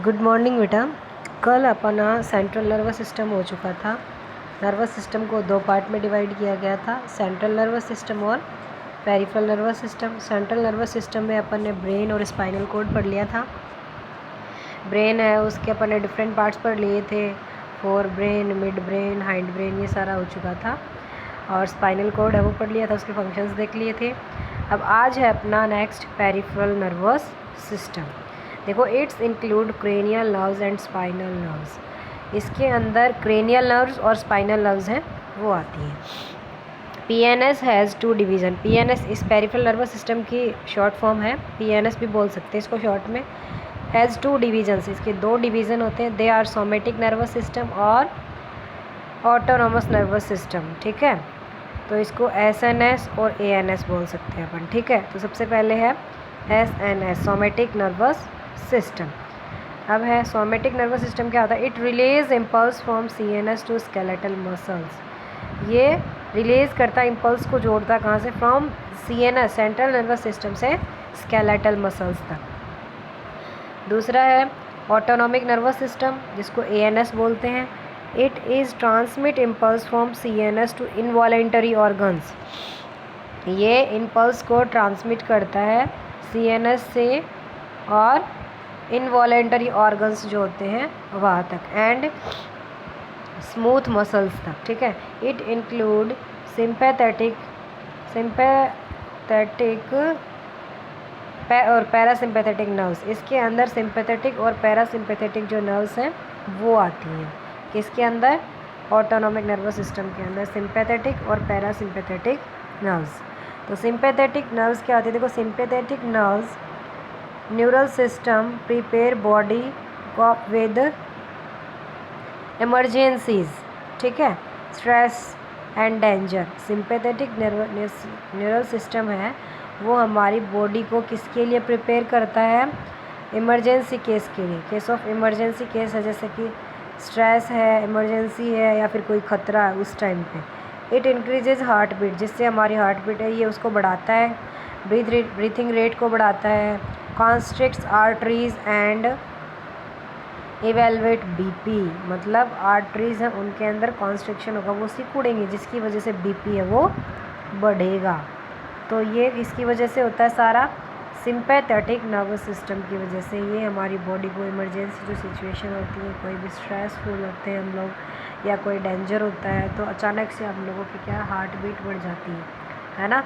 Good morning बेटा। कल अपना सेंट्रल नर्वस सिस्टम हो चुका था। नर्वस सिस्टम को दो पार्ट में डिवाइड किया गया था, सेंट्रल नर्वस सिस्टम और peripheral nervous system. Central nervous system में अपन ने ब्रेन और स्पाइनल कोड पढ़ लिया था। ब्रेन है उसके अपन ने डिफरेंट पार्ट्स पढ़ लिए थे, fore brain, mid brain, hind brain, ये सारा हो चुका था। और स्पाइनल कोड है वो पढ़ लिया था, उसके फंक्शंस देख लिए थे। अब आज है अपना नेक्स्ट पेरिफेरल नर्वस सिस्टम। देखो, it's include cranial nerves and spinal nerves. इसके अंदर क्रेनियल नर्व्स और स्पाइनल नर्व्स हैं वो आती हैं। PNS has two division. PNS is peripheral nervous system की शॉर्ट फॉर्म है, पीएनएस भी बोल सकते हैं इसको शॉर्ट में। हैज़ टू डिवीजन्स, इसके दो डिवीज़न होते हैं। They are somatic nervous system और ऑटोनोमस नर्वस सिस्टम। ठीक है, तो इसको एसएनएस और एएनएस बोल सकते हैं अपन। ठीक है, तो सबसे पहले है एसएनएस, सोमेटिक नर्वस सिस्टम। अब है सोमेटिक नर्वस सिस्टम क्या होता है? It release impulse from CNS to skeletal muscles. ये रिलीज करता है, इम्पल्स को जोड़ता है कहाँ से? From CNS, central nervous system से स्केलेटल मसल्स तक। दूसरा है ऑटोनॉमिक नर्वस सिस्टम, जिसको एएनएस बोलते हैं। It is transmit impulse from CNS to involuntary organs. ये इम्पल्स को ट्रांसमिट करता है सीएनएस से और इनवॉलेंटरी ऑर्गन्स जो होते हैं वहाँ तक, एंड स्मूथ मसल्स तक। ठीक है, इट इंक्लूड सिंपैथेटिक और पैरासिम्पैथेटिक नर्व्स। इसके अंदर सिंपैथेटिक और पैरासिम्पैथेटिक जो नर्व्स हैं वो आती हैं। किसके अंदर? ऑटोनॉमिक नर्वस सिस्टम के अंदर सिंपैथेटिक और पैरासिम्पैथेटिक नर्व्स। तो सिंपैथेटिक नर्व्स क्या होती है? देखो, sympathetic nerves neural system prepare body corp with emergencies. ठीक है, stress and danger. Sympathetic neural system है वो हमारी बॉडी को किसके लिए प्रिपेयर करता है? इमरजेंसी केस के लिए। केस ऑफ इमरजेंसी केस है, जैसे कि स्ट्रेस है, इमरजेंसी है या फिर कोई खतरा है उस टाइम पे। इट इंक्रीजेज हार्ट बीट, जिससे हमारी हार्ट बीट है ये उसको बढ़ाता है, ब्रीथिंग रेट को बढ़ाता है। कॉन्स्ट्रिक्ट्स आर्टरीज एंड इवेलुएट बीपी, मतलब आर्टरीज हैं उनके अंदर कॉन्स्ट्रिक्शन होगा, वो सिकुड़ेंगे, जिसकी वजह से बीपी है वो बढ़ेगा। तो ये इसकी वजह से होता है सारा सिंपैथेटिक नर्वस सिस्टम की वजह से। ये हमारी बॉडी को इमरजेंसी जो सिचुएशन होती है, कोई भी स्ट्रेसफुल होते हैं हम लोग या कोई डेंजर होता है, तो अचानक से हम लोगों की क्या हार्ट बीट बढ़ जाती है ना,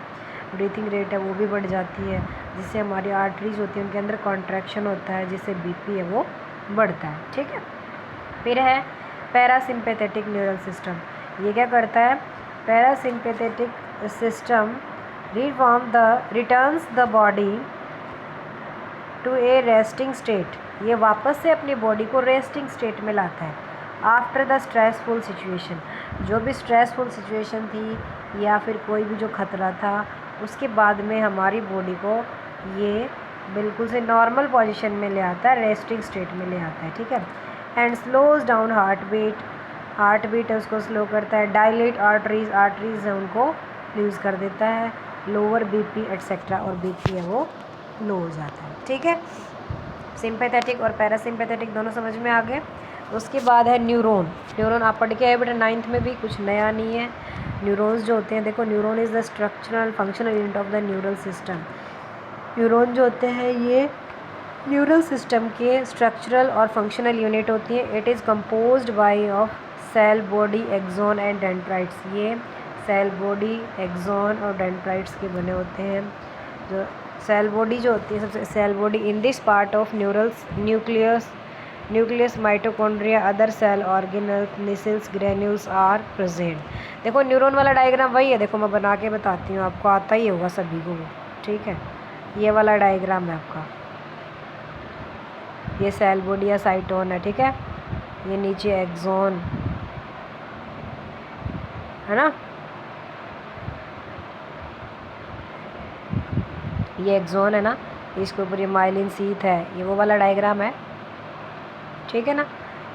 ब्रीथिंग रेट है वो भी बढ़ जाती है, जिससे हमारी आर्टरीज होती है उनके अंदर कॉन्ट्रैक्शन होता है, जिससे बीपी है वो बढ़ता है। ठीक है, फिर है पैरासिम्पैथेटिक न्यूरल सिस्टम। ये क्या करता है? Parasympathetic system returns the body to a resting state. ये वापस से अपनी बॉडी को रेस्टिंग स्टेट में लाता है आफ्टर द स्ट्रेसफुल सिचुएशन। जो भी स्ट्रेसफुल सिचुएशन थी या फिर कोई भी जो खतरा था, उसके बाद में हमारी बॉडी को ये बिल्कुल से नॉर्मल पोजीशन में ले आता है, रेस्टिंग स्टेट में ले आता है। ठीक है, and slows down heartbeat है उसको स्लो करता है। डायलेट आर्टरीज है उनको लूज़ कर देता है। लोअर बीपी एट्सेट्रा, और बीपी है वो लो हो जाता है। ठीक है, सिंपैथेटिक और पैरासिम्पैथेटिक दोनों समझ में आ गए। उसके बाद है न्यूरॉन। न्यूरॉन आप पढ़ के आए बेटा 9th में भी, कुछ नया नहीं है। न्यूरॉन्स जो होते हैं, देखो, neuron is the structural functional unit of the neural system. Neuron जो होते हैं ये न्यूरल सिस्टम के स्ट्रक्चरल और फंक्शनल यूनिट होती है। It is composed by of cell body, axon and dendrites. ये सेल बॉडी, एक्सॉन और डेंड्राइट्स के बने होते हैं। जो सेल बॉडी जो होती है, सबसे cell body in this part of nucleus mitochondria other cell organelles Nissl's granules are present. देखो, न्यूरॉन वाला डायग्राम वही है, देखो मैं बना के बताती हूँ, आपको आता ही होगा सभी को। ठीक है, ये वाला डायग्राम है आपका, ये सेल बॉडी या साइटोन है। ठीक है, ये नीचे एक्सॉन है ना, ये एक्सॉन है ना, इसके ऊपर ये माइलिन शीथ है, ये वो वाला डायग्राम है। ठीक है ना,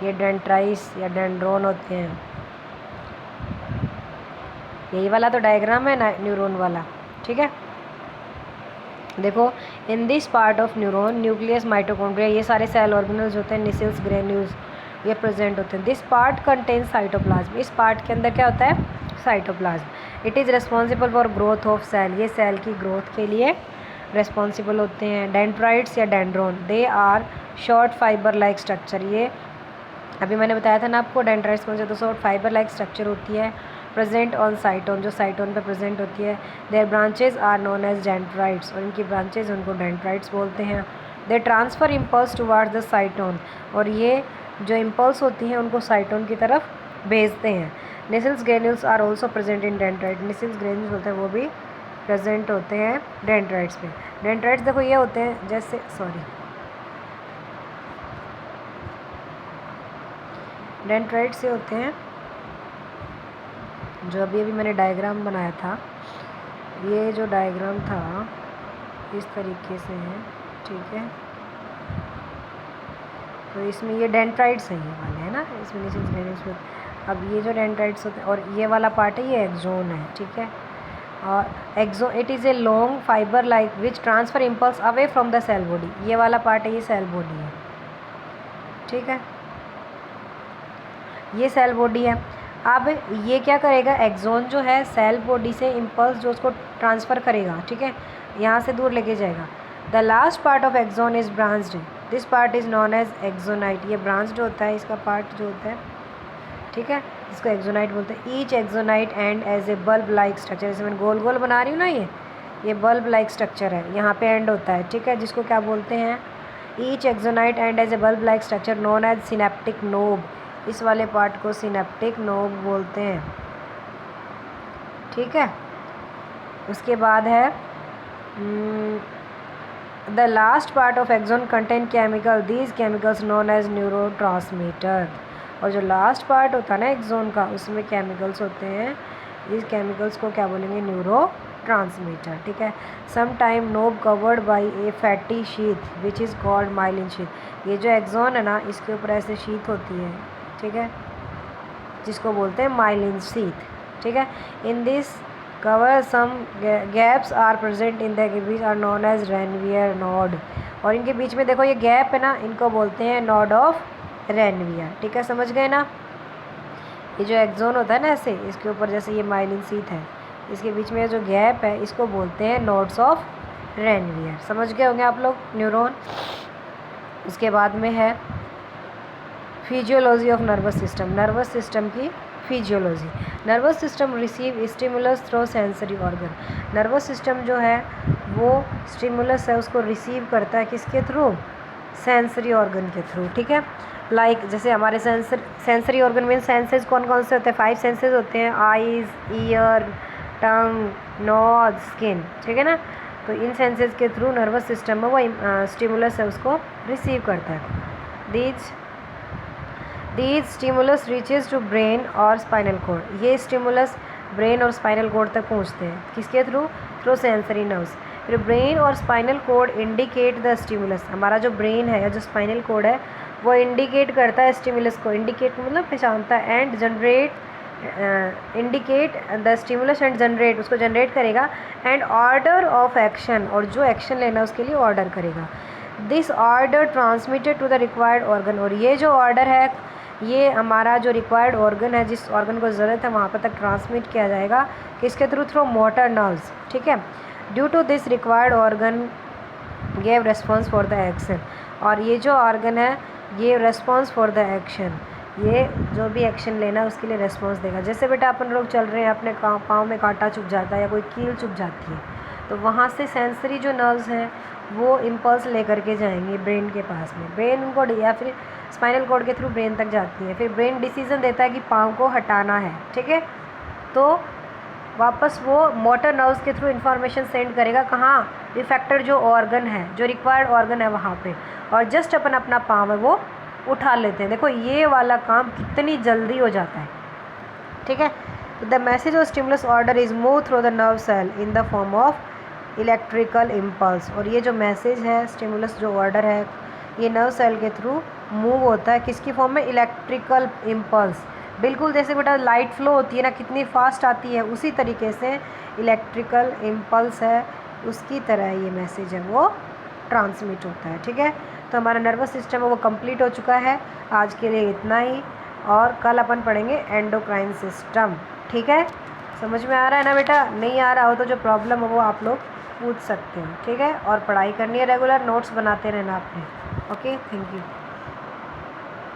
ये डेंड्राइट्स या डेंड्रोन होते हैं, यही वाला तो डायग्राम है ना न्यूरॉन वाला। ठीक है, देखो, इन this part of neuron nucleus mitochondria ये सारे सेल ऑर्गेनल्स होते हैं, निसेल्स ग्रेन्यूल्स ये प्रेजेंट होते हैं। दिस पार्ट कंटेन साइटोप्लाज्म, इस पार्ट के अंदर क्या होता है? Cytoplasm. It is responsible for growth of cell, ये सेल की ग्रोथ के लिए रिस्पॉन्सिबल होते हैं। डेंड्राइट्स या dendron, they are short fibre like structure, ये अभी मैंने बताया था ना आपको, डेंड्राइट्स कौन से, तो शॉर्ट फाइबर लाइक स्ट्रक्चर होती है, प्रेजेंट ऑन साइटोन, जो साइटोन पे प्रेजेंट होती है। Their branches are known as dendrites, और इनकी ब्रांचेज उनको डेंड्राइट्स बोलते हैं। They transfer impulse towards the cyton, और ये जो इम्पल्स होती हैं उनको साइटोन की तरफ भेजते हैं। Nissl's granules are also present in dendrite, Nissl's granules होते हैं वो भी प्रेजेंट होते हैं डेंड्राइट्स पे। डेंड्राइट्स देखो ये होते हैं जैसे, डेंड्राइट से होते हैं, जो अभी मैंने डायग्राम बनाया था, ये जो डायग्राम था इस तरीके से है, ठीक है। तो इसमें ये डेंड्राइट्स हैं, ये वाले है ना, इसमें निसेल्स ग्रेन्यूल्स में। अब ये जो डेंड्राइट्स होते हैं, और ये वाला पार्ट है ये एक्सोन है, ठीक है। और axon it is a long fibre like which transfer impulse away from the cell body, ये वाला पार्ट है ये सेल बॉडी है, ठीक है, ये सेल बॉडी है। अब ये क्या करेगा, एक्सोन जो है सेल बॉडी से इम्पल्स जो उसको ट्रांसफ़र करेगा, ठीक है, यहाँ से दूर लेके जाएगा। The last part of axon is branched, this part is known as axonite, ये ब्रांच्ड होता है, इसका पार्ट जो होता है, ठीक है, इसको एक्सोनाइट बोलते हैं। Each axonite end as a bulb like structure, जैसे मैं गोल गोल बना रही हूँ ना, ये बल्ब लाइक स्ट्रक्चर है, यहाँ पे एंड होता है, ठीक है, जिसको क्या बोलते हैं, each axonite end as a bulb like structure known as synaptic knob, इस वाले पार्ट को सिनेप्टिक नोब बोलते हैं, ठीक है। उसके बाद है the last part of axon contain chemical, these chemicals known as neurotransmitter, और जो लास्ट पार्ट होता है ना एक्सोन का, उसमें केमिकल्स होते हैं, इस केमिकल्स को क्या बोलेंगे, न्यूरो ट्रांसमीटर, ठीक है। Some time knob covered by a fatty sheath which is called myelin sheath, ये जो एक्सोन है ना इसके ऊपर ऐसे शीथ होती है, ठीक है, जिसको बोलते हैं माइलिन शीथ, ठीक है। In this cover some gaps are present in the बीच are known as Ranvier node, और इनके बीच में देखो ये गैप है ना, इनको बोलते हैं नोड ऑफ रेनवियर, ठीक है, समझ गए ना। ये जो एक्सोन होता है ना ऐसे, इसके ऊपर जैसे ये माइलिन शीथ है, इसके बीच में जो गैप है इसको बोलते हैं नोड्स ऑफ रेनवियर, समझ गए होंगे आप लोग न्यूरॉन। उसके बाद में है physiology of nervous system, nervous system की physiology. Nervous system receive stimulus through sensory organ, nervous system जो है वो स्टिमुलस है उसको रिसीव करता है किसके थ्रू, सेंसरी ऑर्गन के थ्रू, ठीक है। लाइक जैसे हमारे सेंसरी ऑर्गन में सेंसेस कौन कौन से होते हैं, 5 सेंसेस होते हैं, eyes, ear, tongue, nose, skin, ठीक है ना। तो इन सेंसेस के थ्रू नर्वस सिस्टम में वो स्टिमुलस है उसको रिसीव करता है। These stimulus reaches to brain और स्पाइनल कॉर्ड, ये स्टिमुलस ब्रेन और स्पाइनल कॉर्ड तक पहुँचते हैं, किसके थ्रू, थ्रू सेंसरी नर्व्स। फिर ब्रेन और spinal cord indicate the stimulus, हमारा जो ब्रेन है या जो स्पाइनल कॉर्ड है वो इंडिकेट करता है स्टिमुलस को, इंडिकेट मतलब पहचानता है, and generate indicate the stimulus and generate, उसको जनरेट करेगा, एंड ऑर्डर ऑफ एक्शन, और जो एक्शन लेना उसके लिए ऑर्डर करेगा। This order transmitted to the required organ, और ये जो ऑर्डर है ये हमारा जो रिक्वायर्ड ऑर्गन है, जिस ऑर्गन को ज़रूरत है वहाँ पर तक ट्रांसमिट किया जाएगा, किसके थ्रू, थ्रू मोटर नर्व्स, ठीक है। Due to this required organ gave response for the action, और ये जो ऑर्गन है ये रेस्पॉन्स फॉर द एक्शन, ये जो भी एक्शन लेना है उसके लिए रेस्पॉन्स देगा। जैसे बेटा अपन लोग चल रहे हैं, अपने पाँव में कांटा चुभ जाता है या कोई कील चुभ जाती है, तो वहाँ से सेंसरी जो नर्व्स हैं वो इम्पल्स लेकर के जाएंगे ब्रेन के पास में, ब्रेन उनको या फिर स्पाइनल कॉर्ड के थ्रू ब्रेन तक जाती है, फिर ब्रेन डिसीजन देता है कि पाँव को हटाना है, ठीक है। तो वापस वो मोटर नर्व्स के थ्रू इन्फॉर्मेशन सेंड करेगा कहाँ, इफेक्टेड जो ऑर्गन है, जो रिक्वायर्ड ऑर्गन है वहाँ पे, और जस्ट अपन अपना पाँव है वो उठा लेते हैं। देखो ये वाला काम कितनी जल्दी हो जाता है, ठीक है। The message of stimulus order is move through the nerve cell in the form of electrical impulse, और ये जो मैसेज है स्टिमुलस जो ऑर्डर है ये नर्व सेल के थ्रू मूव होता है, किसकी फॉर्म में, इलेक्ट्रिकल इम्पल्स। बिल्कुल जैसे बेटा लाइट फ्लो होती है ना, कितनी फास्ट आती है, उसी तरीके से इलेक्ट्रिकल इम्पल्स है उसकी तरह ये मैसेज है वो ट्रांसमिट होता है। ठीक है, तो हमारा नर्वस सिस्टम है वो कंप्लीट हो चुका है। आज के लिए इतना ही, और कल अपन पढ़ेंगे एंडोक्राइन सिस्टम। ठीक है, समझ में आ रहा है ना बेटा? नहीं आ रहा हो तो जो प्रॉब्लम हो वो आप लोग पूछ सकते हो। ठीक है, और पढ़ाई करनी है रेगुलर, नोट्स बनाते रहना आपने। Okay, thank you.